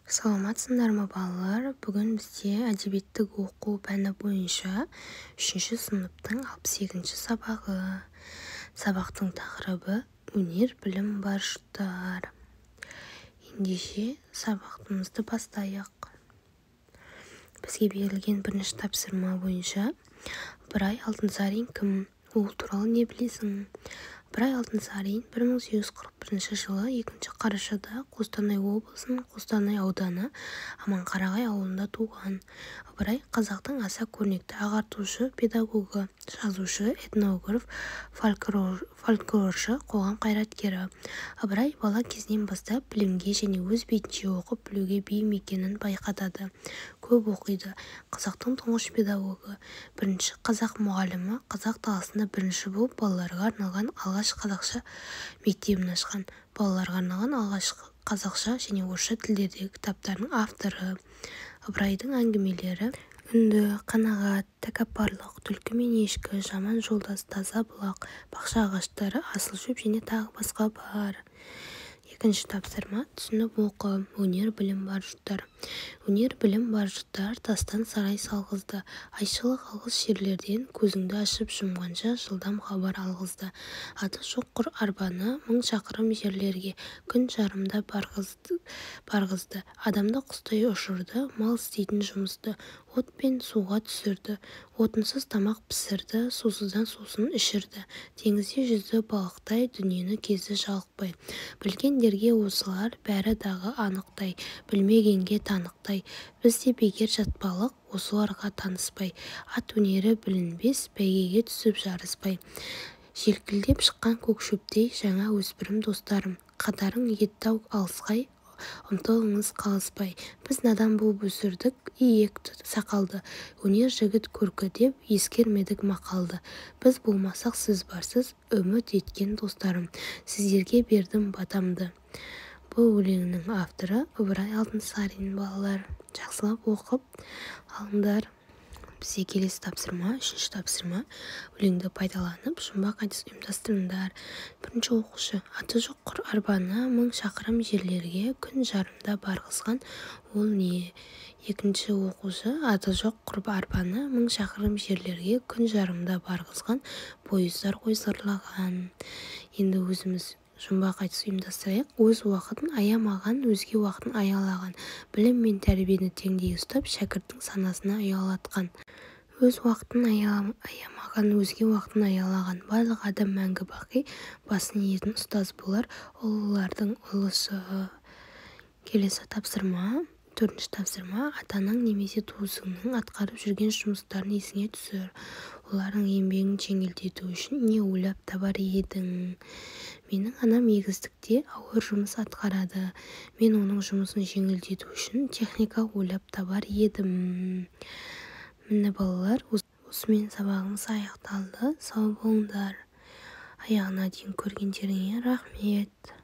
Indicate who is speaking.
Speaker 1: Саламатсыңдар ма балалар? Бүгін бізде әдебиеттік оқу пәні бойынша 3-ші сыныптың 62-ші сабағы. Сабақтың тақырыбы өнер, білім бар жұрттар. Ендеше сабағымызды бастайық. Бізге берілген бірінші тапсырма бойынша Ыбырай Алтынсарин кім? Ол туралы не білесің? Ыбырай Алтынсарин 1841 жылы 2 қарашада Қостанай облысының Қостанай ауданы Аманқарағай ауылында туған. Ыбырай қазақтың аса көрнекті ағартушы, педагогі, жазушы, этнограф, фольклоршы, қоғам қайраткері. Ыбырай бала кезінен бастап білімге және өз бетінше оқып білуге бейім екенін байқатады. Көп оқиды. Қазақтың тұңғыш педагогі, бірінші қазақ мұғалімі, қазақ даласында бірінші болып балаларға арналған алғаш қазақша мектебін ашқан, балаларға арналған алғашқы қазақша және орысша тілдердегі кітаптардың авторы. Ыбырайдың әңгімелері үнді, қанағат, тәкаппарлық, түлкі мен ешкі, жаман жолдас, таза бұлақ, бақша ағаштары, асыл шөп және тағы басқа бар. Екінші тапсырма түсініп оқы. Өнер, білім бар жұрттар. Өнер, білім бар жұрттар тастан сарай салғызды. Айшылы қалғыз жерлерден көзіңді ашып жұмғанша жылдам хабар алғызды. Аты жоқ құр арбаны 1000 шақырым жерлерге күн жарымда барғызды. Адамды құстай ұшырды, мал істейтін жұмысты. От пен суға түсірді. Отынсыз тамақ пісірді, сусыздан сусын ішірді. Теңізде жүзді балықтай, дүниені кезді жалықпай. Білгендерге осылар бәрі дағы анықтай, білмегенге танықтай. Бізде бекер жатпалық, осыларға таныспай. Ат өнері білінбес, бәйгеге түсіп жарыспай. Желкілдеп шыққан көк шөптей жаңа өспірім достарым. Қатарың еттау алысқай, ұмтылыңыз қалыспай. Біз надан болып өсірдік, иек сақалды. Өнер жігіт көркі деп ескермедік мақалды. Біз болмасақ сіз барсыз, үміт еткен достарым. Сіздерге бердім батамды. Бұл өлеңнің авторы Ыбырай Алтынсарин. Балалар, жақсылап оқып алыңдар. Бізге келесі тапсырма, 3-ші тапсырма. Өлеңді пайдаланып, жұмбақ әдіс ұйымдастырыңдар. Бірінші оқушы. Аты жоқ құр арбаны 1000 шақырым жерлерге күн жарымда барғызған ол не? Екінші оқушы. Аты жоқ құр арбаны 1000 шақырым жерлерге күн жарымда барғызған пойыздар ғой зырлаған. Енді өзіміз жұмбақ айтыс ұйымдастырайық. Өз уақытын аямаған, өзге уақытын аялаған. Білім мен тәрбиені теңдей ұстап, шәкірттің санасына ұялатқан. Өз уақытын аямаған, өзге уақытын аялаған. Барлық адам мәңгі бақи, басын иетін ұстаз болар, ұлылардың ұлысы. Келесі тапсырма. 4-ші тапсырма. Атаның немесе туысыңның атқарып жүрген жұмыстарын есіңе түсір. Олардың еңбегін жеңілдету үшін не ойлап табар едің? Менің анам егістікте ауыр жұмыс атқарады. Мен оның жұмысын жеңілдету үшін техника ойлап табар едім. Міне балалар, осымен сабағымыз аяқталды. Сау болыңдар. Аяғына дейін көргендеріңе рахмет.